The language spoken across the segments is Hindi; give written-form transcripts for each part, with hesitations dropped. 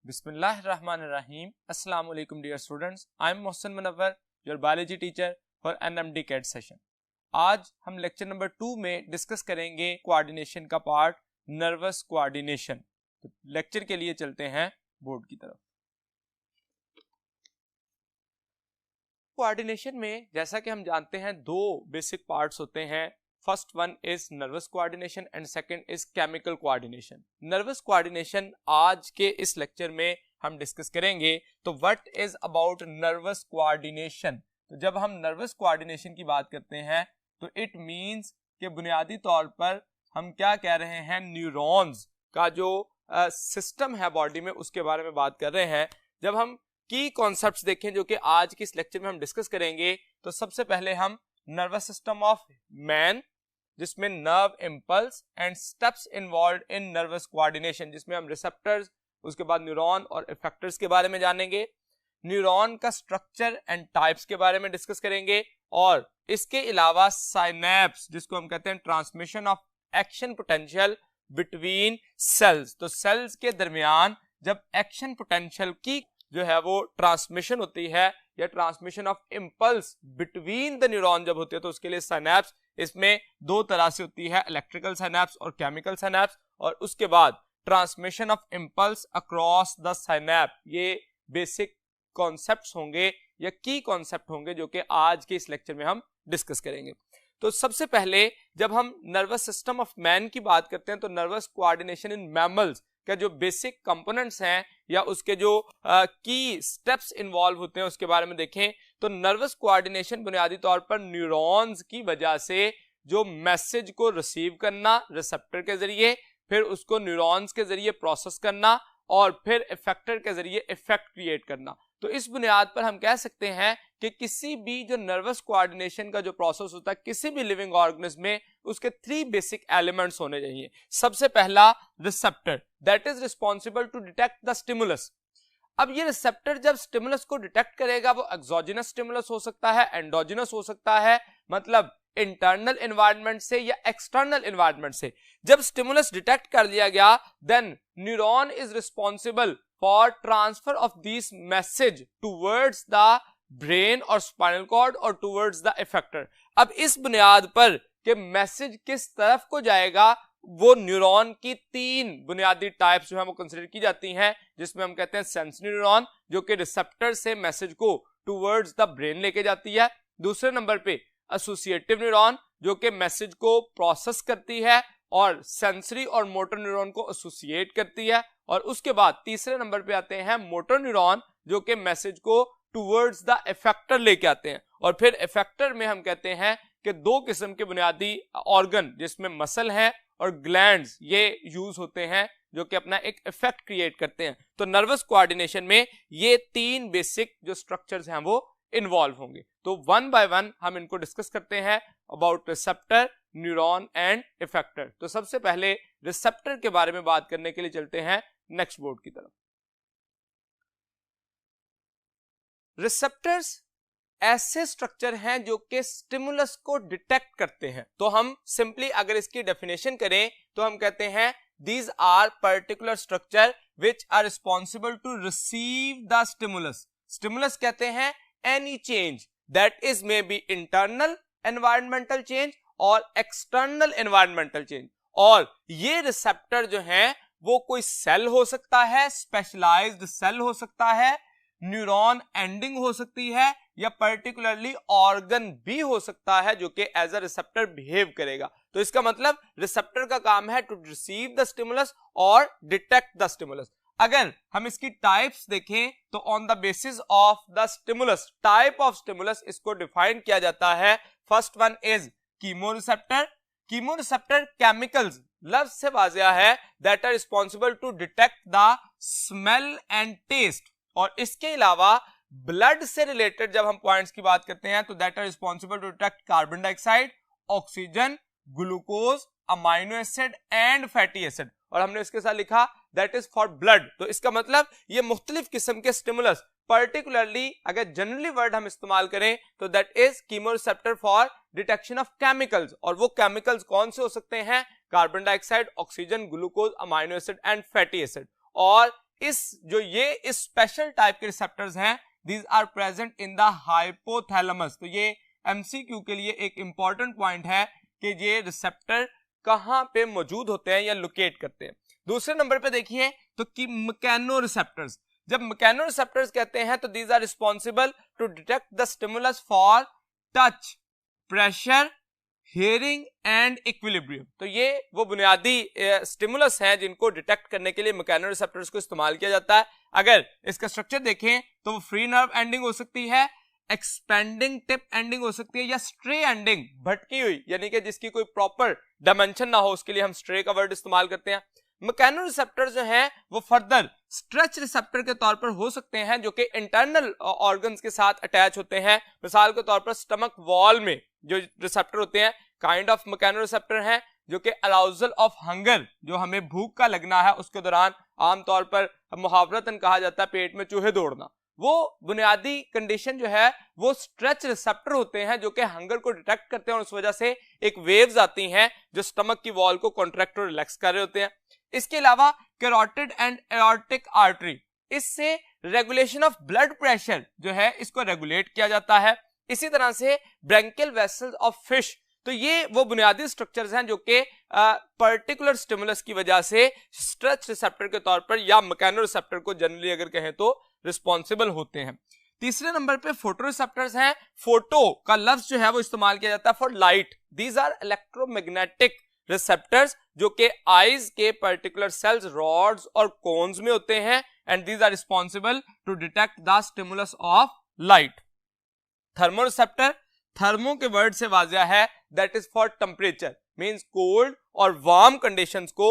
Bismillahirrahmanirrahim. Assalamu alaikum dear students. I am Mohsen Munawwar, your biology teacher for NMD CAT session. आज हम लेक्चर नंबर 2 में डिस्कस करेंगे कोऑर्डिनेशन का पार्ट नर्वस कोऑर्डिनेशन। तो लेक्चर के लिए चलते हैं बोर्ड की तरफ। कोऑर्डिनेशन में जैसा कि हम जानते हैं दो बेसिक पार्ट्स होते हैं। First one is nervous coordination and second is chemical coordination. Nervous coordination आज के इस लेक्चर में हम डिस्कस करेंगे। तो what is about nervous coordination? तो जब हम नर्वस कोऑर्डिनेशन की बात करते हैं तो इट मींस कि बुनियादी तौर पर हम क्या कह रहे हैं, न्यूरॉन्स का जो सिस्टम है बॉडी में उसके बारे में बात कर रहे हैं। जब हम की कॉन्सेप्ट्स देखें जो कि आज के इस लेक्चर में हम डिस्कस करेंगे, तो सबसे पहले हम नर्वस सिस्टम ऑफ मैन, जिसमें nerve impulse and steps involved in nervous coordination, जिसमें हम रिसेप्टर्स, उसके बाद न्यूरॉन और इफेक्टर्स के बारे में जानेंगे। न्यूरॉन का स्ट्रक्चर एंड टाइप्स के बारे में डिस्कस करेंगे और इसके अलावा साइनेप्स, जिसको हम कहते हैं transmission of action potential between cells. तो सेल्स के दरमियान जब एक्शन पोटेंशियल की जो है वो ट्रांसमिशन होती है या transmission of impulse between the neuron जब होती है, तो उसके लिए साइनेप्स इसमें दो तरह से होती है, इलेक्ट्रिकल साइनेप्स और केमिकल साइनेप्स। और उसके बाद transmission of impulse across the synapse. ये बेसिक कॉन्सेप्ट्स होंगे या की कॉन्सेप्ट होंगे जो कि आज के इस लेक्चर में हम डिस्कस करेंगे। तो सबसे पहले जब हम नर्वस सिस्टम ऑफ मैन की बात करते हैं तो नर्वस कोऑर्डिनेशन इन मैमल्स का जो बेसिक कंपोनेंट्स हैं या उसके जो की स्टेप्स इन्वॉल्व होते हैं उसके बारे में देखें। तो नर्वस कोऑर्डिनेशन बुनियादी तौर पर न्यूरॉन्स की वजह से जो मैसेज को रिसीव करना रिसेप्टर के जरिए, फिर उसको न्यूरॉन्स के जरिए प्रोसेस करना और फिर इफेक्टर के जरिए इफेक्ट क्रिएट करना। तो इस बुनियाद पर हम कह सकते हैं कि किसी भी जो नर्वस कोऑर्डिनेशन का जो प्रोसेस होता है किसी भी लिविंग ऑर्गेनिज्म में, उसके 3 बेसिक एलिमेंट्स होने चाहिए। सबसे पहला receptor, that is responsible to detect the stimulus. अब ये रिसेप्टर जब स्टिमुलस को डिटेक्ट करेगा, वो एक्सोजिनस स्टिमुलस हो सकता है, एंडोजिनस हो सकता है, मतलब इंटरनल एनवायरनमेंट से या एक्सटर्नल एनवायरनमेंट से। जब स्टिमुलस डिटेक्ट कर लिया गया, then neuron is responsible for transfer of this message towards the brain और स्पाइनल कॉर्ड और टूवर्ड्स द इफेक्टर। अब इस बुनियाद पर कि मैसेज किस तरफ को जाएगा, वो न्यूरॉन की 3 बुनियादी टाइप्स जो है वो कंसीडर की जाती हैं, जिसमें हम कहते हैं सेंसरी न्यूरॉन जो कि रिसेप्टर से मैसेज को टूवर्ड्स द ब्रेन लेके जाती है। दूसरे नंबर पे एसोसिएटिव न्यूरॉन जो कि मैसेज को प्रोसेस करती है और सेंसरी और मोटर न्यूरॉन को एसोसिएट करती है। और उसके बाद तीसरे नंबर पे आते हैं मोटर न्यूरॉन जो कि मैसेज को टूवर्ड्स द इफेक्टर लेके आते हैं। और फिर इफेक्टर में हम कहते हैं कि 2 किस्म के बुनियादी ऑर्गन जिसमें मसल है और ग्लैंड्स ये यूज होते हैं जो कि अपना एक इफेक्ट क्रिएट करते हैं। तो नर्वस कोऑर्डिनेशन में ये 3 बेसिक जो स्ट्रक्चर्स हैं वो इन्वॉल्व होंगे। तो वन बाय वन हम इनको डिस्कस करते हैं about receptor, neuron and effector. तो सबसे पहले रिसेप्टर के बारे में बात करने के लिए चलते हैं नेक्स्ट बोर्ड की तरफ। रिसेप्टर्स ऐसे स्ट्रक्चर हैं जो कि स्टिमुलस को डिटेक्ट करते हैं। तो हम सिंपली अगर इसकी डेफिनेशन करें तो हम कहते हैं these are particular structure which are responsible to receive the stimulus. Stimulus कहते हैं any change that is may be internal environmental change और एक्सटर्नल एनवायरमेंटल चेंज। और ये रिसेप्टर जो है वो कोई सेल हो सकता है, स्पेशलाइज्ड सेल हो सकता है, न्यूरॉन एंडिंग हो सकती है या पर्टिकुलरली ऑर्गन भी हो सकता है जो कि एज अ रिसेप्टर बिहेव करेगा। तो इसका मतलब रिसेप्टर का काम है टू रिसीव द स्टिमुलस और डिटेक्ट द स्टिमुलस। अगर हम इसकी टाइप्स देखें तो on the basis of the stimulus, type of stimulus इसको डिफाइन किया जाता है। First one is chemoreceptor. Chemoreceptor chemicals, लफ्ज से वाज़िया है, that are responsible to detect the smell and taste. और इसके अलावा ब्लड से रिलेटेड जब हम पॉइंट्स की बात करते हैं तो that are responsible to detect carbon dioxide, oxygen, glucose, amino acid and fatty acid. और हमने इसके साथ लिखा दैट इज फॉर ब्लड। तो इसका मतलब ये मुख्तलिफ किस्म के स्टिमुलस, पर्टिकुलरली अगर जनरली वर्ड हम इस्तेमाल करें तो that is chemoreceptor for detection of chemicals. और वो केमिकल्स कौन से हो सकते हैं? Carbon dioxide, oxygen, glucose, amino acid and fatty acid. और ये स्पेशल टाइप के रिसेप्टर्स हैं, these are present in the hypothalamus. तो ये एमसीक्यू के लिए एक इंपॉर्टेंट पॉइंट है कि ये रिसेप्टर कहां पे मौजूद होते हैं या लोकेट करते हैं। दूसरे नंबर पे देखिए तो कि मैकेनो रिसेप्टर्स, जब मैकेनो रिसेप्टर्स कहते हैं तो these are responsible to detect the stimulus for touch, pressure, hearing and equilibrium. तो ये वो बुनियादी स्टिमुलस हैं जिनको डिटेक्ट करने के लिए मैकेनो रिसेप्टर्स को इस्तेमाल किया जाता है। अगर इसका स्ट्रक्चर देखें तो वो फ्री नर्व एंडिंग हो सकती है, एक्सपेंडिंग टिप एंडिंग हो सकती है, या स्ट्रे एंडिंग, भटकी हुई, यानी कि जिसकी कोई प्रॉपर डायमेंशन ना हो, उसके लिए हम स्ट्रे का वर्ड इस्तेमाल करते हैं। मैकेनो रिसेप्टर जो हैं वो फर्दर स्ट्रेच रिसेप्टर के तौर पर हो सकते हैं जो कि इंटरनल ऑर्गन्स के साथ अटैच होते हैं। मिसाल के तौर पर स्टमक वॉल में जो रिसेप्टर होते हैं काइंड ऑफ मैकेनो रिसेप्टर हैं जो कि अराउजल ऑफ हंगर, जो हमें भूख का लगना है उसके दौरान आमतौर पर मुहावरतन कहा जाता है पेट में चूहे दौड़ना, वो बुनियादी कंडीशन जो है वो स्ट्रेच रिसेप्टर होते हैं जो कि हंगर को डिटेक्ट करते हैं और उस वजह से एक वेव्स आती हैं जो स्टमक की वॉल को कॉन्ट्रैक्ट और रिलैक्स कर रहे होते हैं। इसके अलावा कैरोटिड एंड एओर्टिक आर्टरी, इससे रेगुलेशन ऑफ ब्लड प्रेशर जो है इसको रेगुलेट किया जाता है। इसी तरह से ब्रैंकियल वेसल्स ऑफ फिश, तो ये वो बुनियादी स्ट्रक्चर्स हैं जो कि पर्टिकुलर स्टिमुलस की वजह से स्ट्रेच रिसेप्टर के तौर पर या मैकेनो रिसेप्टर को जनरली अगर कहें तो रिस्पॉन्सिबल होते हैं। तीसरे नंबर पे फोटो रिसेप्टर्स हैं। फोटो का लफ्ज जो है वो इस्तेमाल किया जाता है for light. These are electromagnetic receptors जो कि आईज के पर्टिकुलर सेल्स, रॉड्स और कोन्स में होते हैं and these are responsible to detect the stimulus of light. Thermoreceptor, thermo के वर्ड से वाजिया है, that is for temperature, means cold और वार्म कंडीशंस को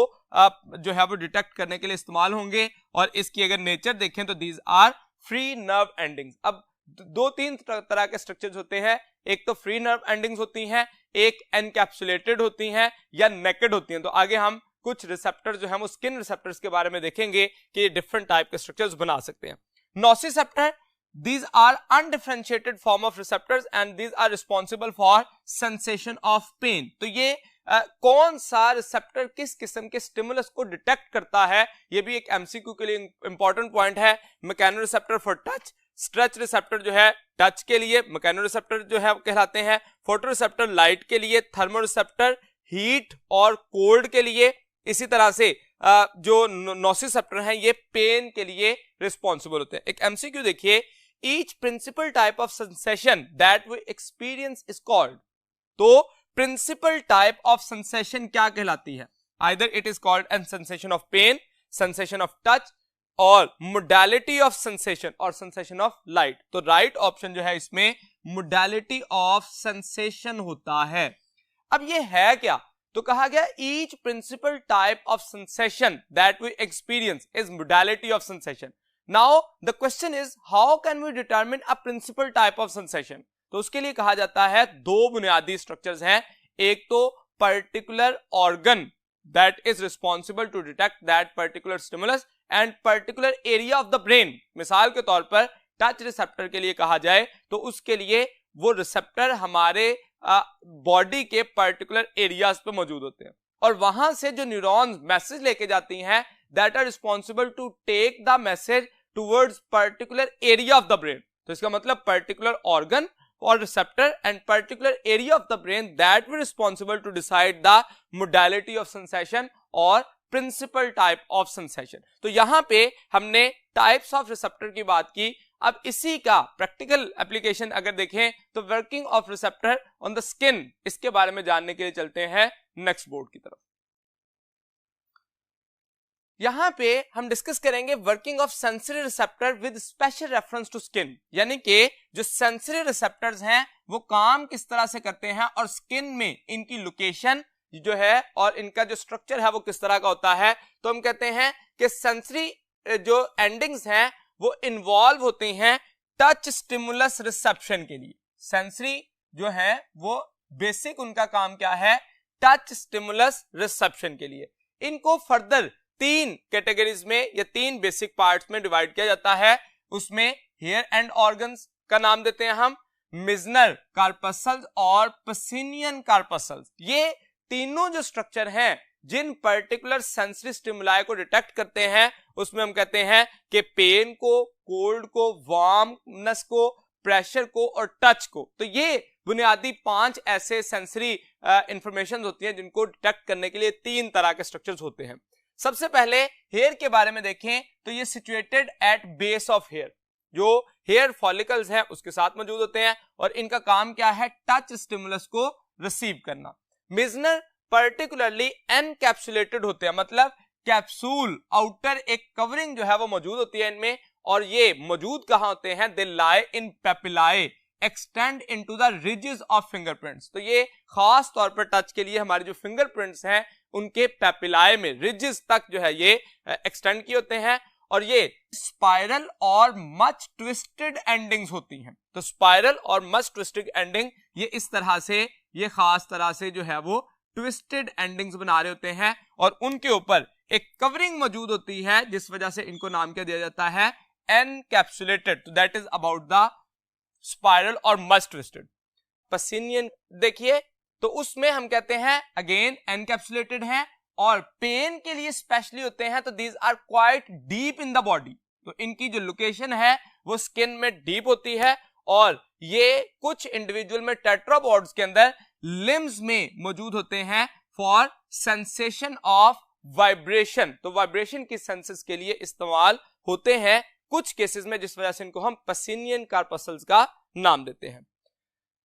जो है वो डिटेक्ट करने के लिए इस्तेमाल होंगे। और इसकी अगर नेचर देखें तो these are free nerve endings. अब दो तीन तरह के स्ट्रक्चर्स होते हैं, एक तो फ्री नर्व एंडिंग्स होती हैं, एक एनकैप्सुलेटेड होती हैं या नेकेड होती हैं। तो आगे हम कुछ रिसेप्टर जो है वो स्किन रिसेप्टर्स के बारे में देखेंगे कि ये डिफरेंट टाइप के स्ट्रक्चर्स बना सकते हैं। Nociceptor, these are undifferentiated form of receptors and these are responsible for sensation of pain। तो ये कौन सा रिसेप्टर किस किस्म के स्टिमुलस को डिटेक्ट करता है, ये भी एक एमसीक्यू के लिए इंपॉर्टेंट पॉइंट है। Mechano receptor for touch, stretch receptor जो है टच के लिए, मैकेनो रिसेप्टर जो है कहलाते हैं, फोटो रिसेप्टर लाइट के लिए, थर्मो रिसेप्टर हीट और कोल्ड के लिए, इसी तरह से जो नोसिसेप्टर हैं ये पेन के लिए रिस्पॉन्सिबल होते हैं। एक एमसीक्यू देखिए, each principal type of sensation that we experience is called। तो principal type of sensation क्या कहलाती है? Either it is called a sensation of pain, sensation of touch और modality of sensation और sensation of light। तो right option जो है इसमें modality of sensation होता है। अब ये है क्या? तो कहा गया each principal type of sensation that we experience is modality of sensation। Now the question is how can we determine a principal type of sensation? तो उसके लिए कहा जाता है दो बुनियादी स्ट्रक्चर्स हैं, एक तो particular organ that is responsible to detect that particular stimulus and particular area of the brain। मिसाल के तौर पर टच रिसेप्टर के लिए कहा जाए तो उसके लिए वो रिसेप्टर हमारे बॉडी के पर्टिकुलर एरियाज पे मौजूद होते हैं और वहां से जो न्यूरॉन्स मैसेज लेके जाती हैं that are responsible to take the message towards particular area of the brain। तो इसका मतलब particular organ or receptor and particular area of the brain that will responsible to decide the modality of sensation or principal type of sensation। तो यहां पे हमने types of receptor की बात की। अब इसी का प्रैक्टिकल एप्लीकेशन अगर देखें तो working of receptor on the skin, इसके बारे में जानने के लिए चलते हैं नेक्स्ट बोर्ड की तरफ। यहां पे हम डिस्कस करेंगे working of sensory receptor with special reference to skin, यानी कि जो सेंसरी रिसेप्टर्स हैं वो काम किस तरह से करते हैं और स्किन में इनकी लोकेशन जो है और इनका जो स्ट्रक्चर है वो किस तरह का होता है। तो हम कहते हैं कि सेंसरी जो एंडिंग्स हैं वो इन्वॉल्व होती हैं टच स्टिमुलस रिसेप्शन के लिए। सेंसरी जो है वो बेसिक उनका काम क्या है, टच स्टिमुलस रिसेप्शन के लिए। इनको फर्दर तीन कैटेगरीज में या तीन बेसिक पार्ट्स में डिवाइड किया जाता है। उसमें हेयर एंड ऑर्गन्स का नाम देते हैं हम, मिजनर कार्पसल्स और पसिनियन कार्पसल्स। ये तीनों जो स्ट्रक्चर हैं जिन पर्टिकुलर सेंसरी स्टिमुलाई को डिटेक्ट करते हैं उसमें हम कहते हैं कि पेन को, कोल्ड को, वार्मनेस को, प्रेशर को और टच को। तो ये बुनियादी 5 ऐसे सेंसरी इंफॉर्मेशन होती हैं जिनको डिटेक्ट करने के लिए 3 तरह के स्ट्रक्चर्स होते हैं। सबसे पहले हेयर के बारे में देखें तो ये situated at base of hair, जो हेयर फॉलिकल्स हैं उसके साथ मौजूद होते हैं और इनका काम क्या है, टच स्टिमुलस को रिसीव करना। मिजनर पर्टिकुलरली एनकैप्सुलेटेड होते हैं, मतलब कैप्सूल आउटर एक कवरिंग जो है वो मौजूद होती है इनमें, और ये मौजूद कहां होते हैं, they lie in papillae extend into the ridges of fingerprints. तो ये खास तौर पर टच के लिए हमारे जो फिंगरप्रिंट्स हैं उनके पेपिलाई में रिजेस तक जो है ये एक्सटेंड किए होते हैं, और ये स्पाइरल और मच ट्विस्टेड एंडिंग्स होती हैं। तो स्पाइरल और मच ट्विस्टेड एंडिंग ये इस तरह से, ये खास तरह से जो है वो ट्विस्टेड एंडिंग्स बना रहे होते हैं और उनके ऊपर एक कवरिंग मौजूद होती है जिस वजह से इनको नाम क्या दिया जाता है, एनकैप्सुलेटेड। तो that is about the spiral और मच ट्विस्टेड। पसिनियन देखिए तो उसमें हम कहते हैं अगेन एनकैप्सुलेटेड हैं और पेन के लिए स्पेशली होते हैं, तो these are quite deep in the body. तो इनकी जो लोकेशन है वो स्किन में डीप होती है और ये कुछ इंडिविजुअल में टेट्रापॉड्स के अंदर लिम्स में मौजूद होते हैं फॉर सेंसेशन ऑफ वाइब्रेशन। तो वाइब्रेशन की सेंसेस के लिए इस्तेमाल होते हैं कुछ केसेस में, जिस वजह से इनको हम पसिनियन कार्पसल्स का नाम देते हैं।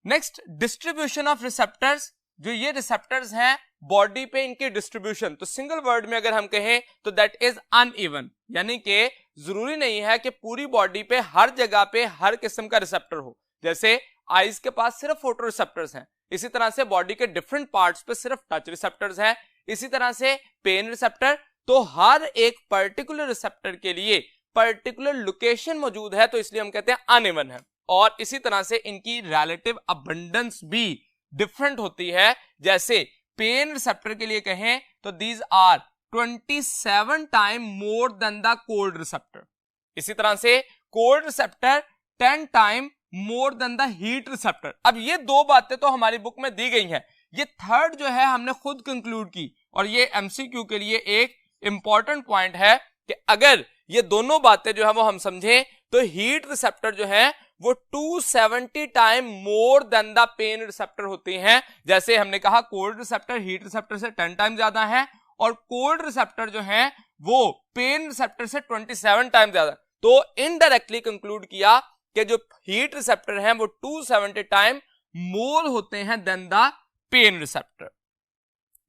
Next, distribution of receptors. जो ये रिसेप्टर्स हैं बॉडी पे इनके डिस्ट्रीब्यूशन, तो सिंगल वर्ड में अगर हम कहें तो दैट इज अनइवन, यानी कि जरूरी नहीं है कि पूरी बॉडी पे हर जगह पे हर किस्म का रिसेप्टर हो। जैसे आईज के पास सिर्फ फोटो रिसेप्टर्स हैं, इसी तरह से बॉडी के डिफरेंट पार्ट्स पे सिर्फ टच रिसेप्टर्स हैं, इसी तरह से पेन रिसेप्टर। तो हर एक पर्टिकुलर रिसेप्टर के लिए पर्टिकुलर लोकेशन मौजूद है, तो इसलिए हम कहते हैं अनइवन है। और इसी तरह से इनकी रिलेटिव अबंडेंस भी डिफरेंट होती है। जैसे पेन रिसेप्टर के लिए कहें तो these are 27 time more than the cold receptor. इसी तरह से cold receptor 10 time more than the heat receptor. अब ये 2 बातें तो हमारी बुक में दी गई हैं, ये थर्ड जो है हमने खुद कंक्लूड की, और ये एमसीक्यू के लिए एक इंपॉर्टेंट पॉइंट है कि अगर ये दोनों बातें जो है वो हम समझें तो हीट रिसेप्टर जो है वो 270 time more than the pain receptor होती हैं। जैसे हमने कहा कोल्ड रिसेप्टर हीट रिसेप्टर से 10 टाइम ज्यादा है और कोल्ड रिसेप्टर जो है वो पेन रिसेप्टर से 27 टाइम ज्यादा। तो इनडायरेक्टली कंक्लूड किया कि जो हीट रिसेप्टर हैं वो 270 टाइम मोर होते हैं देन द पेन रिसेप्टर।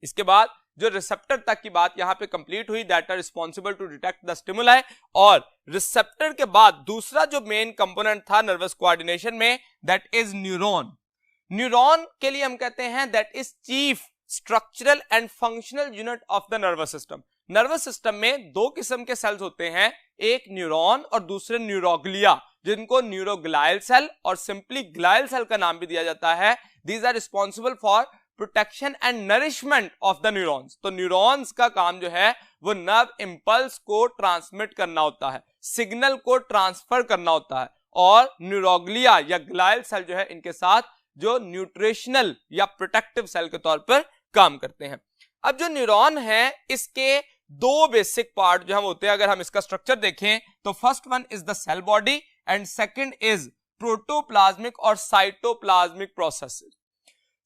इसके बाद जो रिसेप्टर तक की बात यहां पे कंप्लीट हुई, that are responsible to detect the stimuli. और रिसेप्टर के बाद दूसरा जो मेन कंपोनेंट था नर्वस कोऑर्डिनेशन में, दैट इज न्यूरॉन। न्यूरॉन के लिए हम कहते हैं that is chief structural and functional unit of the nervous system. Nervous system में 2 किस्म के सेल्स होते हैं, एक न्यूरॉन और दूसरे न्यूरोग्लिया, जिनको न्यूरोग्लायल सेल और सिंपली ग्लायल सेल का नाम भी दिया जाता है। These are responsible for protection and nourishment of the neurons. तो न्यूरॉन्स का काम जो है वो नर्व इंपल्स को ट्रांसमिट करना होता है, सिग्नल को ट्रांसफर करना होता है, और न्यूरोग्लिया या ग्लायल सेल जो है इनके साथ जो न्यूट्रिशनल या प्रोटेक्टिव सेल के तौर पर काम करते हैं। अब जो न्यूरॉन है इसके 2 बेसिक पार्ट जो हम होते हैं, अगर हम इसका स्ट्रक्चर देखें तो first one is the cell body and second is protoplasmic और साइटोप्लाज्मिक प्रोसेसेस।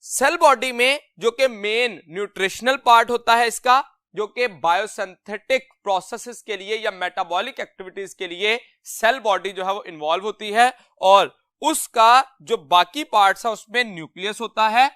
सेल बॉडी में जो कि मेन न्यूट्रिशनल पार्ट होता है इसका, जो कि बायोसिंथेटिक प्रोसेसेस के लिए या मेटाबॉलिक एक्टिविटीज के लिए सेल बॉडी जो है वो इन्वॉल्व होती है, और उसका जो बाकी पार्ट्स है उसमें न्यूक्लियस होता है,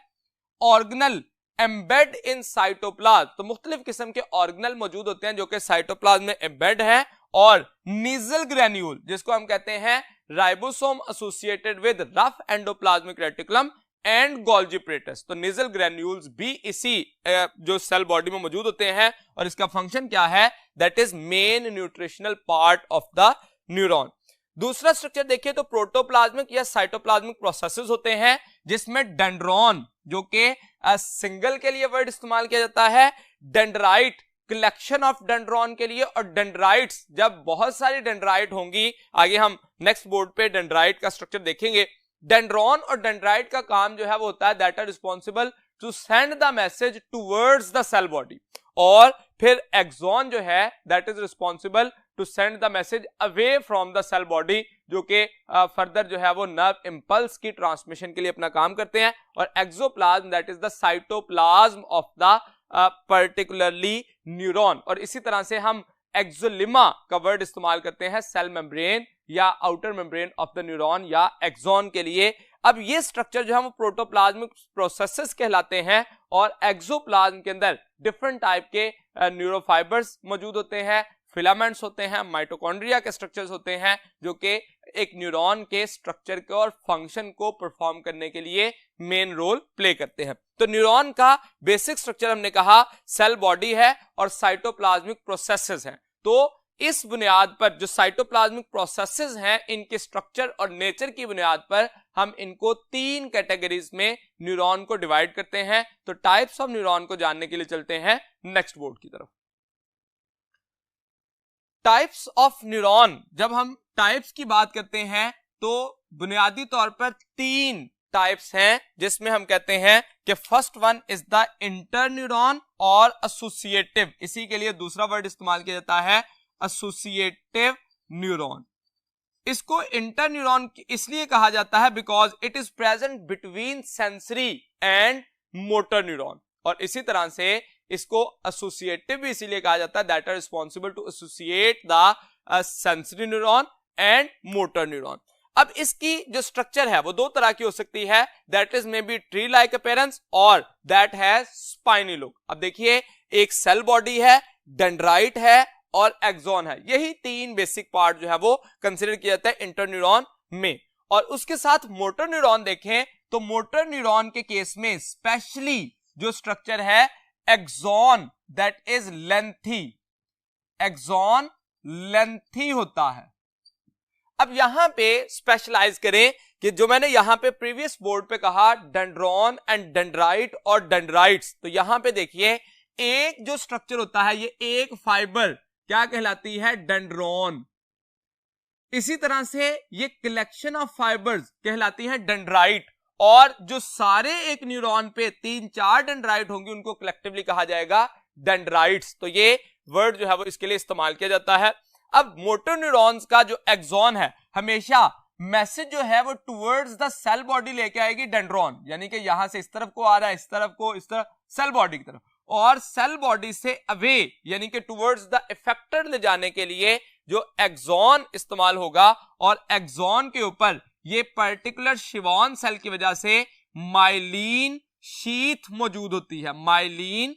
ऑर्गेनल एम्बेड इन साइटोप्लाज्म। तो मुख्तलिफ किस्म के ऑर्गेनल मौजूद होते हैं जो कि साइटोप्लाज्म में एम्बेड है, और नीजल ग्रेन्यूल जिसको हम कहते हैं ribosome associated with rough endoplasmic reticulum and Golgi apparatus। तो नीजल ग्रेन्यूल्स भी इसी जो सेल बॉडी में मौजूद होते हैं, और इसका फंक्शन क्या है, that is main nutritional part of the neuron. दूसरा स्ट्रक्चर देखिए तो प्रोटोप्लाज्मिक या साइटोप्लाज्मिक प्रोसेसेस होते हैं, जिसमें डेंड्रॉन जो कि सिंगल के लिए वर्ड इस्तेमाल किया जाता है, डेंड्राइट कलेक्शन ऑफ डेंड्रॉन के लिए, और डेंड्राइट्स जब बहुत सारी डेंड्राइट होंगी, आगे हम नेक्स्ट बोर्ड पे डेंड्राइट का स्ट्रक्चर देखेंगे। डेंड्रॉन और डेंड्राइट का काम जो है वो होता है that are responsible to send the message towards the cell body, और फिर एक्सॉन जो है that is responsible to send the message away from the cell body, जो कि फर्दर जो है वो नर्व इंपल्स की ट्रांसमिशन के लिए अपना काम करते हैं। और axoplasm that is the cytoplasm of the particularly neuron. और इसी तरह से हम एक्सोलिमा का वर्ड इस्तेमाल करते हैं सेल मेम्ब्रेन या outer membrane of the neuron या एक्सॉन के लिए। अब ये स्ट्रक्चर जो है वो प्रोटोप्लाज्मिक प्रोसेसेस कहलाते हैं और एक्सोप्लाज्म के अंदर डिफरेंट टाइप के न्यूरोफाइबर्स मौजूद होते हैं, फिलामेंट्स होते हैं, माइटोकॉन्ड्रिया के स्ट्रक्चर्स होते हैं जो कि एक न्यूरॉन के स्ट्रक्चर को और फंक्शन को परफॉर्म करने के लिए मेन रोल प्ले करते हैं। तो न्यूरॉन का बेसिक स्ट्रक्चर हमने कहा सेल बॉडी है और साइटोप्लाज्मिक प्रोसेसेस हैं। तो इस बुनियाद पर जो साइटोप्लाज्मिक प्रोसेसेस हैं इनके स्ट्रक्चर और नेचर की बुनियाद पर हम इनको 3 कैटेगरीज में न्यूरॉन को डिवाइड करते हैं। तो टाइप्स ऑफ न्यूरॉन को जानने के लिए चलते हैं नेक्स्ट बोर्ड की तरफ। टाइप्स ऑफ न्यूरॉन, जब हम टाइप्स की बात करते हैं तो बुनियादी तौर पर 3 टाइप्स हैं, जिसमें हम कहते हैं कि first one is the interneuron और एसोसिएटिव। इसी के लिए दूसरा वर्ड इस्तेमाल किया जाता है एसोसिएटिव न्यूरॉन। इसको इंटरन्यूरॉन इसलिए कहा जाता है because it is present between sensory and motor neuron. और इसी तरह से इसको एसोसिएटिव भी इसीलिए कहा जाता है that are responsible to associate the sensory neuron and motor neuron. अब इसकी जो स्ट्रक्चर है वो 2 तरह की हो सकती है, that is may B tree like appearance और दैट हैज स्पाइनी लुक। अब देखिए एक सेल बॉडी है, डेंड्राइट है और एक्सॉन है, यही 3 बेसिक पार्ट जो है वो कंसीडर किया जाता है इंटरन्यूरॉन में। और उसके साथ मोटर न्यूरॉन देखें तो मोटर न्यूरॉन के केस में स्पेशली जो स्ट्रक्चर है axon that is lengthy, axon lengthy होता है। अब यहां पे स्पेशलाइज करें कि जो मैंने यहां पे प्रीवियस बोर्ड पे कहा डेंड्रॉन एंड डेंड्राइट और डेंड्राइट्स, तो यहां पे देखिए एक जो स्ट्रक्चर होता है ये एक फाइबर क्या कहलाती है, डेंड्रॉन। इसी तरह से ये कलेक्शन ऑफ फाइबर्स कहलाती है डेंड्राइट। और जो सारे एक न्यूरॉन पे 3-4 डेंड्राइट होंगे उनको कलेक्टिवली कहा जाएगा डेंड्राइट्स। तो ये वर्ड जो है वो इसके लिए इस्तेमाल किया जाता है। अब मोटर न्यूरॉन्स का जो एक्सॉन है हमेशा मैसेज जो है वो टुवर्ड्स द सेल बॉडी लेके आएगी डेंड्रॉन, यानी कि यहां से इस तरफ को आ रहा है, इस तरफ को, इस तरफ सेल बॉडी की तरफ, और सेल बॉडी से अवे यानी कि टुवर्ड्स द इफेक्टर ले जाने के लिए जो एक्सॉन इस्तेमाल होगा। और एक्सॉन के ऊपर ये पर्टिकुलर शिवॉन सेल की वजह से माइलिन शीथ मौजूद होती है। माइलिन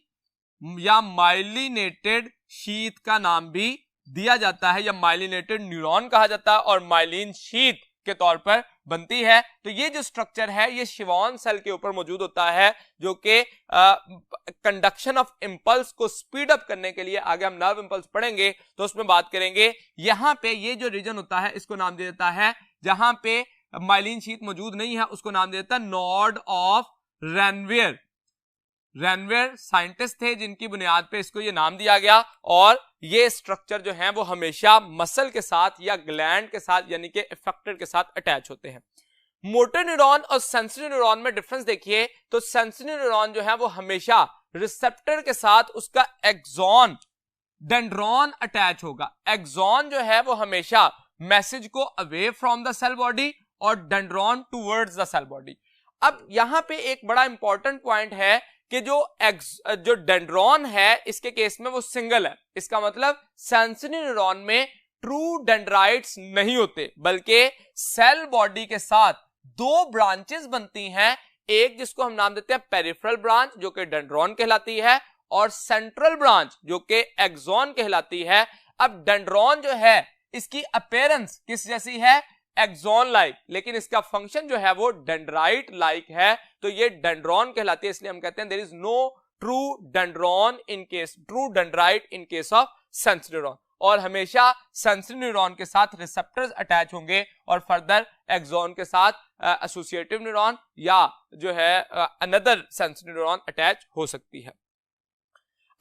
या माइलिनेटेड शीथ का नाम भी दिया जाता है या माइलिनेटेड न्यूरॉन कहा जाता है और माइलिन शीथ के तौर पर बनती है। तो ये जो स्ट्रक्चर है ये शिवॉन सेल के ऊपर मौजूद होता है जो कि कंडक्शन ऑफ इंपल्स को स्पीड अप करने के लिए, आगे हम नर्व इंपल्स पढ़ेंगे तो उसमें बात करेंगे। यहां पे ये जो रीजन होता है इसको नाम दिया जाता है, जहां पे माइलिन शीथ मौजूद नहीं है उसको नाम दिया जाता है node of Ranvier. Ranvier scientist थे जिनकी बुनियाद पे इसको ये नाम दिया गया। और ये स्ट्रक्चर जो है वो हमेशा मसल के साथ या ग्लैंड के साथ यानी कि इफेक्टर के साथ अटैच होते हैं। मोटर न्यूरॉन और सेंसरी न्यूरॉन में डिफरेंस देखिए तो सेंसरी न्यूरॉन जो है वो हमेशा रिसेप्टर के साथ उसका एक्सॉन डेंड्रॉन अटैच होगा। एक्सॉन जो है वो हमेशा मैसेज को away from the cell body और dendron towards the cell body. अब यहां पे एक बड़ा इंपॉर्टेंट पॉइंट है कि जो डेंड्रॉन है इसके केस में वो सिंगल है। इसका मतलब सेंसरी न्यूरॉन में ट्रू डेंड्राइट्स नहीं होते, बल्कि सेल बॉडी के साथ 2 ब्रांचेस बनती हैं, एक जिसको हम नाम देते हैं पेरिफेरल ब्रांच जो कि डेंड्रॉन कहलाती है और सेंट्रल ब्रांच जो कि एक्सॉन कहलाती है। अब डेंड्रॉन जो है इसकी अपीयरेंस किस जैसी है, एक्सॉन लाइक, लेकिन इसका फंक्शन जो है वो डेंड्राइट लाइक है, तो ये डेंड्रॉन कहलाती है। इसलिए हम कहते हैं there is no true dendron in case, true dendrite in case of sensory neuron. और हमेशा सेंसरी न्यूरॉन के साथ रिसेप्टर्स अटैच होंगे और फर्दर एक्सॉन के साथ एसोसिएटिव न्यूरॉन या जो है अनदर सेंसरी न्यूरॉन अटैच हो सकती है।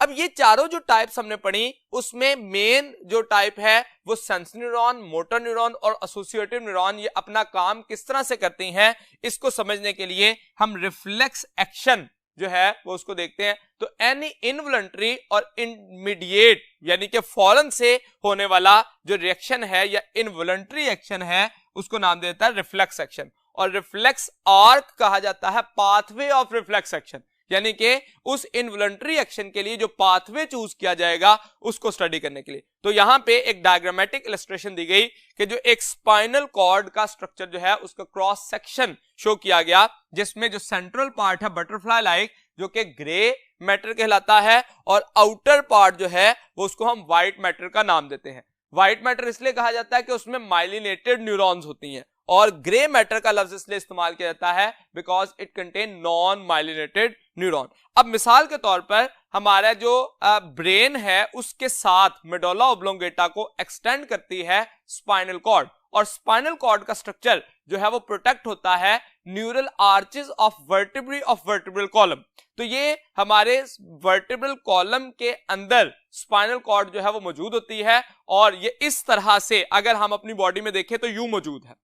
अब ये चारों जो टाइप्स हमने पढ़ी उसमें मेन जो टाइप है वो सेंसरी न्यूरॉन, मोटर न्यूरॉन और एसोसिएटिव न्यूरॉन ये अपना काम किस तरह से करती हैं इसको समझने के लिए हम रिफ्लेक्स एक्शन जो है वो उसको देखते हैं। तो एनी इनवॉलंटरी और इमीडिएट यानी कि फौरन से होने वाला जो रिएक्शन है या इनवॉलंटरी एक्शन है उसको नाम देता है रिफ्लेक्स एक्शन। और रिफ्लेक्स आर्क कहा जाता है पाथवे ऑफ रिफ्लेक्स एक्शन, यानी कि उस इनवॉलंटरी एक्शन के लिए जो पाथवे चूज किया जाएगा उसको स्टडी करने के लिए। तो यहां पे एक डायग्रामेटिक इलस्ट्रेशन दी गई कि जो एक स्पाइनल कॉर्ड का स्ट्रक्चर जो है उसका क्रॉस सेक्शन शो किया गया, जिसमें जो सेंट्रल पार्ट है बटरफ्लाई लाइक जो कि ग्रे मैटर कहलाता है, और आउटर पार्ट जो है वो उसको हम व्हाइट मैटर का नाम देते हैं। व्हाइट मैटर इसलिए कहा जाता है कि उसमें माइलिनेटेड न्यूरॉन्स होती हैं, और ग्रे मैटर का लफ्ज इसलिए इस्तेमाल किया जाता है because it contain non myelinated neuron. अब मिसाल के तौर पर हमारा जो ब्रेन है उसके साथ मेडुला ऑब्लोंगेटा को एक्सटेंड करती है स्पाइनल कॉर्ड, और स्पाइनल कॉर्ड का स्ट्रक्चर जो है वो प्रोटेक्ट होता है neural arches of vertebrae of vertebral column. तो ये हमारे वर्टिब्रल कॉलम के अंदर स्पाइनल कॉर्ड जो है वो मौजूद होती है, और ये इस तरह से अगर हम अपनी बॉडी में देखें तो यूं मौजूद है।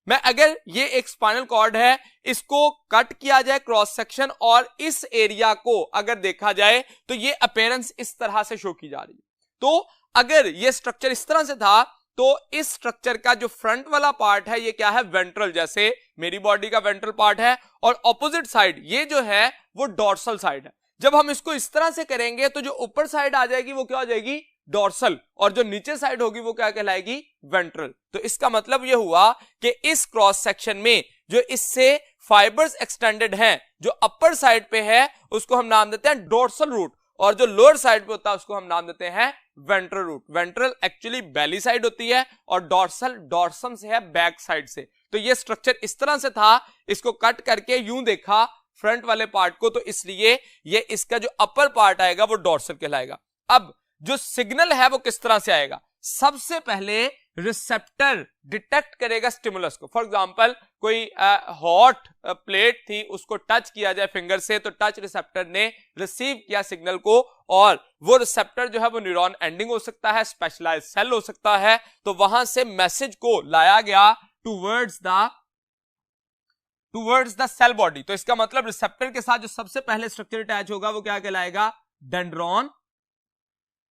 मैं अगर ये एक स्पाइनल कॉर्ड है इसको कट किया जाए क्रॉस सेक्शन और इस एरिया को अगर देखा जाए तो ये अपीयरेंस इस तरह से शो की जा रही है। तो अगर ये स्ट्रक्चर इस तरह से था तो इस स्ट्रक्चर का जो फ्रंट वाला पार्ट है ये क्या है, वेंट्रल, जैसे मेरी बॉडी का वेंट्रल पार्ट है, और ऑपोजिट साइड ये जो है वो डॉर्सल साइड है। जब हम इसको इस तरह से करेंगे तो जो ऊपर साइड आ जाएगी वो क्या हो जाएगी, डॉर्सल, और जो नीचे साइड होगी वो क्या कहलाएगी, वेंट्रल। तो इसका मतलब ये हुआ कि इस क्रॉस सेक्शन में जो इससे फाइबर्स एक्सटेंडेड हैं, जो अपर साइड पे है उसको हम नाम देते हैं डोर्सल रूट, और जो लोअर साइड पे होता है उसको हम नाम देते हैं ventral root. Ventral actually belly side होती है और डॉर्सल डॉर्सम से है बैक साइड से। तो ये स्ट्रक्चर इस तरह से था, इसको कट करके यूं देखा फ्रंट वाले पार्ट को, तो इसलिए ये इसका जो अपर पार्ट आएगा वो डॉर्सल कहलाएगा। अब जो सिग्नल है वो किस तरह से आएगा, सबसे पहले रिसेप्टर डिटेक्ट करेगा स्टिमुलस को। फॉर एग्जांपल कोई हॉट प्लेट थी, उसको टच किया जाए फिंगर से, तो टच रिसेप्टर ने रिसीव किया सिग्नल को, और वो रिसेप्टर जो है वो न्यूरॉन एंडिंग हो सकता है, स्पेशलाइज्ड सेल हो सकता है, तो वहां से मैसेज को लाया गया टुवर्ड्स द सेल बॉडी। तो इसका मतलब रिसेप्टर के साथ जो सबसे पहले स्ट्रक्चर अटैच होगा वो क्या कहलाएगा, डेंड्रॉन।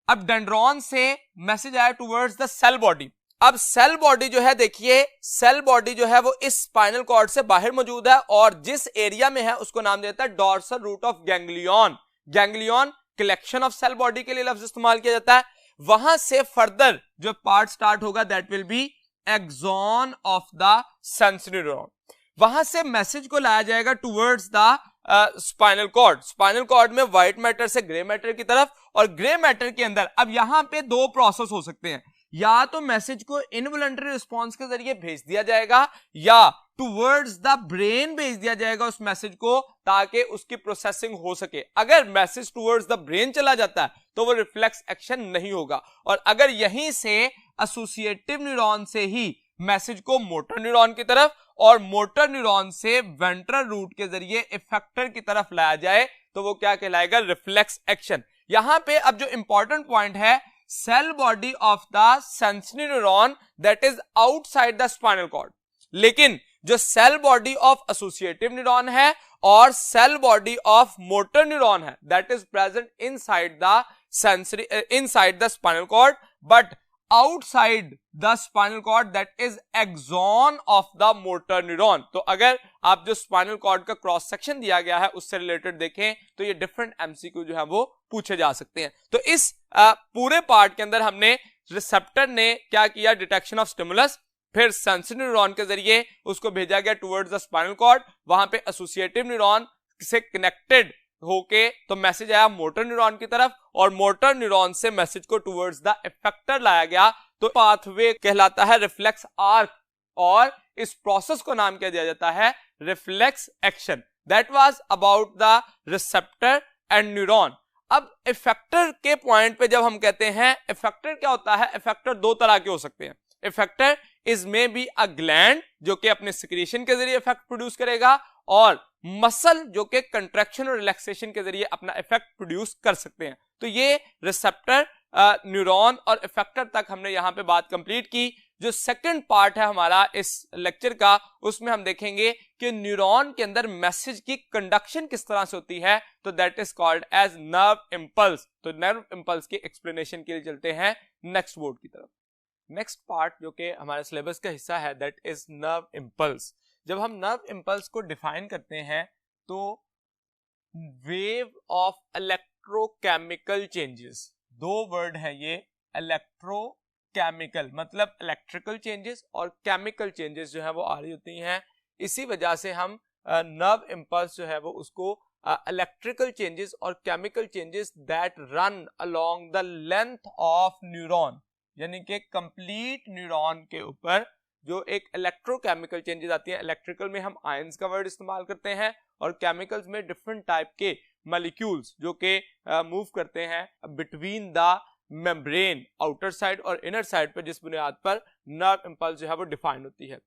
अब डेंड्रॉन से मैसेज आया टुवर्ड्स द सेल बॉडी। अब सेल बॉडी जो है, देखिए सेल बॉडी जो है वो इस स्पाइनल कॉर्ड से बाहर मौजूद है, और जिस एरिया में है उसको नाम देता है dorsal root of ganglion. Ganglion collection of cell body के लिए लफ्ज इस्तेमाल किया जाता है। वहां से फर्दर जो पार्ट स्टार्ट होगा that will be axon of the sensory neuron. वहां से मैसेज को लाया जाएगा towards the spinal cord. Spinal cord में व्हाइट मैटर से ग्रे मैटर की तरफ, और ग्रे मैटर के अंदर अब यहां पे दो प्रोसेस हो सकते हैं, या तो मैसेज को इनवॉलंटरी रिस्पांस के जरिए भेज दिया जाएगा, या टुवर्ड्स द ब्रेन भेज दिया जाएगा उस मैसेज को, ताकि उसकी प्रोसेसिंग हो सके। अगर मैसेज टुवर्ड्स द ब्रेन चला जाता है तो वो रिफ्लेक्स एक्शन नहीं होगा, और अगर यहीं से एसोसिएटिव न्यूरॉन से ही मैसेज को मोटर न्यूरॉन की तरफ और मोटर न्यूरॉन से वेंट्रल रूट के जरिए इफेक्टर की तरफ लाया जाए तो वो क्या कहलाएगा, रिफ्लेक्स एक्शन। यहां पे अब जो इंपॉर्टेंट पॉइंट है, cell body of the sensory neuron that is outside the spinal cord, लेकिन जो cell body of associative neuron है और cell body of motor neuron है that is present inside the sensory inside the spinal cord, but outside the spinal cord that is axon of the motor neuron। तो अगर आप जो स्पाइनल कॉर्ड का क्रॉस सेक्शन दिया गया है उससे रिलेटेड देखें तो ये डिफरेंट एमसीक्यू जो है वो पूछे जा सकते हैं। तो इस पूरे पार्ट के अंदर हमने रिसेप्टर ने क्या किया, डिटेक्शन ऑफ स्टिमुलस, फिर सेंसरी न्यूरॉन के जरिए उसको भेजा गया टुवर्ड्स द स्पाइनल कॉर्ड, वहां पे एसोसिएटिव न्यूरॉन से कनेक्टेड होके तो मैसेज आया मोटर न्यूरॉन की तरफ, और मोटर न्यूरॉन से मैसेज को टुवर्ड्स द इफेक्टर लाया गया, तो पाथवे कहलाता है रिफ्लेक्स आर्क, और इस प्रोसेस को नाम क्या दिया जाता है, reflex action. That was about the receptor and neuron. अब इफेक्टर के पॉइंट पे जब हम कहते हैं इफेक्टर क्या होता है, इफेक्टर दो तरह के हो सकते हैं। Effector is may be a gland जो कि अपने सिक्रीशन के जरिए इफेक्ट प्रोड्यूस करेगा, और मसल जो कि कंट्रैक्शन और रिलैक्सेशन के जरिए अपना इफेक्ट प्रोड्यूस कर सकते हैं। तो ये रिसेप्टर, न्यूरॉन और इफेक्टर तक हमने यहां पे बात कंप्लीट की। जो सेकंड पार्ट है हमारा इस लेक्चर का, उसमें हम देखेंगे कि न्यूरॉन के अंदर मैसेज की कंडक्शन किस तरह से होती है, तो that is called as nerve impulse. तो नर्व इंपल्स की एक्सप्लेनेशन के लिए चलते हैं नेक्स्ट बोर्ड की तरफ। नेक्स्ट पार्ट जो कि हमारे सिलेबस का हिस्सा है दैट इज नर्व इंपल्स। जब हम नर्व इंपल्स को डिफाइन करते हैं तो वेव ऑफ इलेक्ट्रोकेमिकल चेंजेस, दो वर्ड है ये, इलेक्ट्रोकेमिकल मतलब इलेक्ट्रिकल चेंजेस और केमिकल चेंजेस जो है वो आ रही होती हैं। इसी वजह से हम नर्व इंपल्स जो है वो उसको इलेक्ट्रिकल चेंजेस और chemical changes that run along the length of neuron, यानी कि कंप्लीट न्यूरॉन के ऊपर जो एक इलेक्ट्रोकेमिकल चेंजेस आती हैं। इलेक्ट्रिकल में हम आयंस का वर्ड इस्तेमाल करते हैं और केमिकल्स में डिफरेंट टाइप के मॉलिक्यूल्स जो कि मूव करते हैं between the membrane, outer side और इनर साइड पर, जिस बुनियाद पर नर्व इंपल्स जो है वो डिफाइन होती है।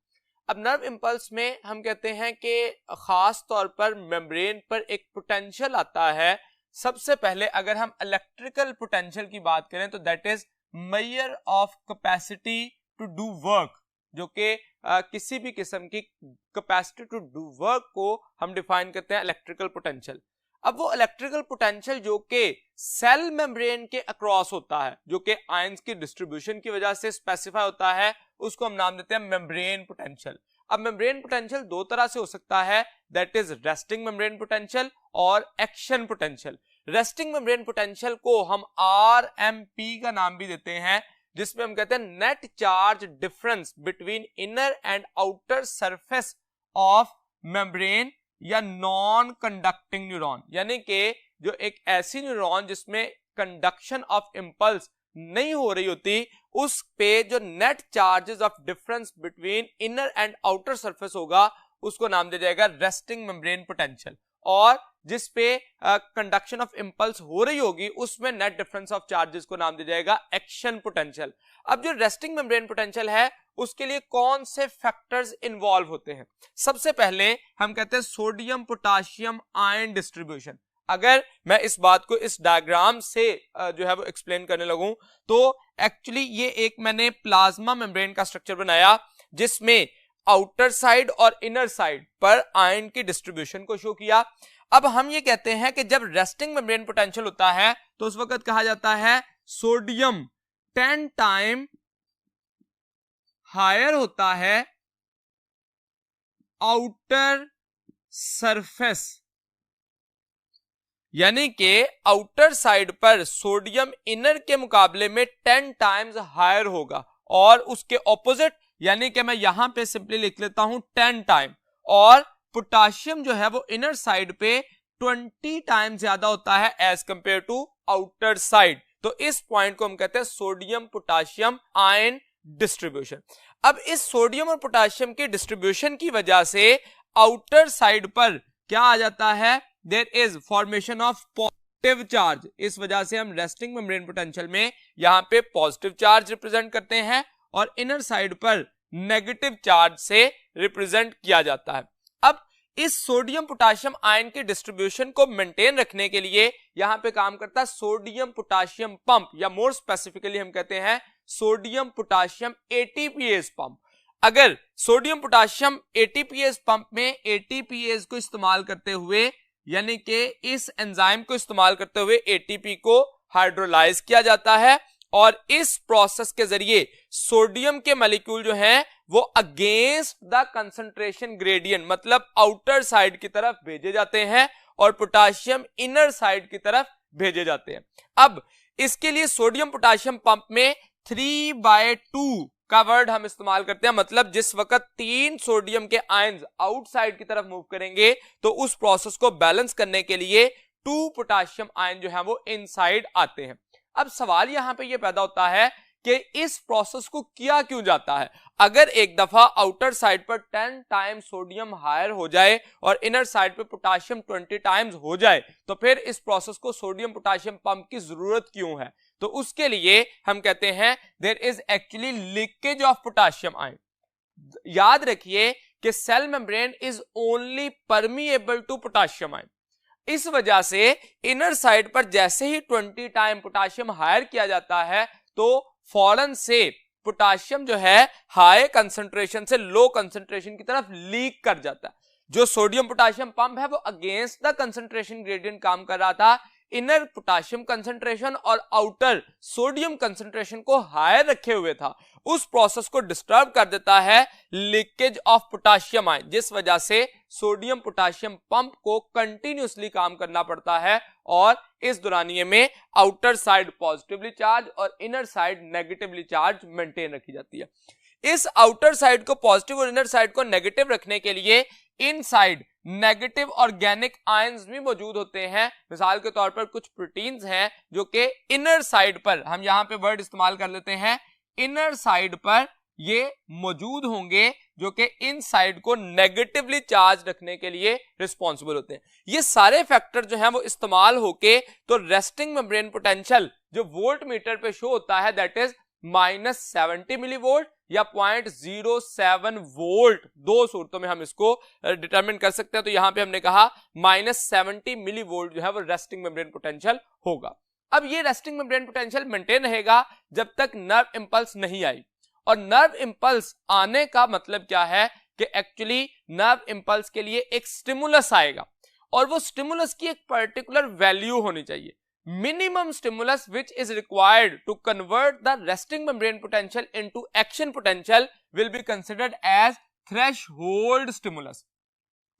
अब नर्व इंपल्स में हम कहते हैं कि खास तौर पर मेम्ब्रेन पर एक पोटेंशियल आता है। सबसे पहले अगर हम इलेक्ट्रिकल पोटेंशियल की बात करें तो that is measure of capacity to do work, जो कि किसी भी किस्म की कैपेसिटी टू डू वर्क को हम डिफाइन करते हैं इलेक्ट्रिकल पोटेंशियल। अब वो इलेक्ट्रिकल पोटेंशियल जो कि सेल मेम्ब्रेन के अक्रॉस होता है, जो कि आयंस की डिस्ट्रीब्यूशन की वजह से स्पेसिफाई होता है, उसको हम नाम देते हैं मेम्ब्रेन पोटेंशियल। अब मेम्ब्रेन पोटेंशियल दो तरह से हो सकता है, that is resting membrane potential और action potential. Resting membrane potential को हम RMP का नाम भी देते हैं, जिसमें हम कहते हैं net charge difference between inner and outer surface of membrane या नॉन कंडक्टिंग न्यूरॉन, यानी कि जो एक ऐसी न्यूरॉन जिसमें कंडक्शन ऑफ इंपल्स नहीं हो रही होती, उस पे जो net charges of difference between inner and outer surface होगा उसको नाम दिया जाएगा रेस्टिंग मेम्ब्रेन पोटेंशियल। और जिस पे कंडक्शन ऑफ इंपल्स हो रही होगी उसमें नेट डिफरेंस ऑफ चार्जेस को नाम दिया जाएगा एक्शन पोटेंशियल। अब जो रेस्टिंग मेम्ब्रेन पोटेंशियल है उसके लिए कौन से फैक्टर्स इन्वॉल्व होते हैं? सबसे पहले हम कहते हैं सोडियम पोटाशियम आयन डिस्ट्रीब्यूशन। अगर मैं इस बात को इस डायग्राम से जो है वो एक्सप्लेन करने लगूं तो एक्चुअली ये एक मैंने प्लाज्मा मेम्ब्रेन का स्ट्रक्चर बनाया जिसमें आउटर साइड और इनर साइड पर आयन की डिस्ट्रीब्यूशन को शो किया। अब हम ये कहते हैं कि जब रेस्टिंग मेम्ब्रेन पोटेंशियल होता है तो उस वक्त कहा जाता है सोडियम 10 टाइम हायर होता है आउटर सरफेस, यानी कि आउटर साइड पर सोडियम इनर के मुकाबले में 10 टाइम्स हायर होगा, और उसके ऑपोजिट यानी कि मैं यहां पे सिंपली लिख लेता हूं 10 टाइम, और पोटाशियम जो है वो इनर साइड पे 20 टाइम ज्यादा होता है as compare to outer side. तो इस पॉइंट को हम कहते हैं सोडियम पोटाशियम आयन डिस्ट्रीब्यूशन। अब इस सोडियम और पोटाशियम की डिस्ट्रीब्यूशन की वजह से आउटर साइड पर क्या आ जाता है, there is formation of positive charge. इस वजह से हम रेस्टिंग मेम्ब्रेन पोटेंशियल में यहां पे पॉजिटिव चार्ज रिप्रेजेंट करते हैं और इनर साइड पर नेगेटिव चार्ज से रिप्रेजेंट किया जाता है। अब इस सोडियम पोटाशियम आयन की डिस्ट्रीब्यूशन को मेंटेन रखने के लिए यहां पे काम करता है सोडियम पोटाशियम पंप, या मोर स्पेसिफिकली हम कहते हैं सोडियम पोटाशियम ATPase पंप। अगर सोडियम पोटाशियम ATPase पंप में ATPase को इस्तेमाल करते हुए, यानी कि इस एंजाइम को इस्तेमाल करते हुए ATP को हाइड्रोलाइज किया जाता है, और इस प्रोसेस के जरिए सोडियम के मॉलिक्यूल जो हैं वो अगेंस्ट द कंसंट्रेशन ग्रेडियंट मतलब आउटर साइड की तरफ भेजे जाते हैं और पोटाशियम इनर साइड की तरफ भेजे जाते हैं। अब इसके लिए सोडियम पोटाशियम पंप में 3/2 का वर्ड हम इस्तेमाल करते हैं, मतलब जिस वक्त 3 सोडियम के आयंस आउटसाइड की तरफ मूव करेंगे तो उस प्रोसेस को बैलेंस करने के लिए 2 पोटाशियम आयन जो है वो इनसाइड आते हैं। अब सवाल यहां पे ये पैदा होता है कि इस प्रोसेस को किया क्यों जाता है? अगर एक दफा आउटर साइड पर 10 टाइम सोडियम हायर हो जाए और इनर साइड पे पोटाशियम 20 टाइम्स हो जाए तो फिर इस प्रोसेस को सोडियम पोटाशियम पंप की जरूरत क्यों है? तो उसके लिए हम कहते हैं there is actually leakage of potassium ion. याद रखिए कि cell membrane is only permeable to potassium ion. इस वजह से इनर साइड पर जैसे ही 20 टाइम पोटाशियम हायर किया जाता है तो फौरन से पोटाशियम जो है हाई कंसंट्रेशन से लो कंसंट्रेशन की तरफ लीक कर जाता है। जो सोडियम पोटाशियम पंप है वो अगेंस्ट द कंसंट्रेशन ग्रेडियंट काम कर रहा था, इनर पोटाशियम कंसंट्रेशन और आउटर सोडियम कंसंट्रेशन को हायर रखे हुए था, उस प्रोसेस को डिस्टर्ब कर देता है लीकेज ऑफ पोटाशियम आयन, जिस वजह से सोडियम पोटाशियम पंप को कंटिन्यूसली काम करना पड़ता है और इस दौरानिये में आउटर साइड पॉजिटिवली चार्ज और inner side negatively charge maintain रखी जाती है। इस आउटर साइड को पॉजिटिव और इनर साइड को नेगेटिव रखने के लिए इनसाइड नेगेटिव ऑर्गेनिक आयंस भी मौजूद होते हैं। मिसाल के तौर पर कुछ प्रोटीन्स हैं जो कि इनर साइड पर, हम यहां पे वर्ड इस्तेमाल कर लेते हैं, इनर साइड पर ये मौजूद होंगे जो कि इन साइड को नेगेटिवली चार्ज रखने के लिए रिस्पॉन्सिबल होते हैं। ये सारे फैक्टर जो हैं वो इस्तेमाल होके तो रेस्टिंग मेम्ब्रेन पोटेंशियल जो वोल्ट मीटर पे शो होता है दैट इज -70 मिली वोल्ट या 0.07 वोल्ट, दो सूरतों में हम इसको डिटरमिन कर सकते हैं। तो यहां पे हमने कहा -70 मिली वोल्ट जो है वो रेस्टिंग मेम्ब्रेन पोटेंशियल होगा। अब ये रेस्टिंग मेम्ब्रेन पोटेंशियल मेंटेन रहेगा जब तक नर्व इंपल्स नहीं आई, और नर्व इंपल्स आने का मतलब क्या है कि एक्चुअली नर्व इंपल्स के लिए एक स्टिमुलस आएगा और वो स्टिमुलस की एक पर्टिकुलर वैल्यू होनी चाहिए। Minimum stimulus which is required to convert the resting membrane potential into action potential will be considered as threshold stimulus।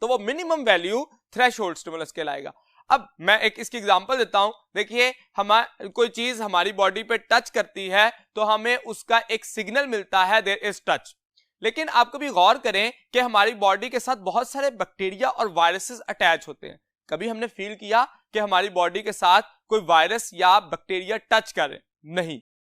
तो वो मिनिमम वैल्यू थ्रेशोल्ड स्टिमुलस कहलाएगा। अब मैं एक इसकी एग्जांपल देता हूं। देखिए, कोई चीज हमारी बॉडी पे टच करती है तो हमें उसका एक सिग्नल मिलता है देयर इज टच, लेकिन आप कभी गौर करें कि हमारी बॉडी के साथ बहुत सारे बैक्टीरिया और वायरसेस अटैच होते हैं। कभी हमने फील किया कि हमारी बॉडी के साथ कोई वायरस या बैक्टीरिया टच करे? नहीं।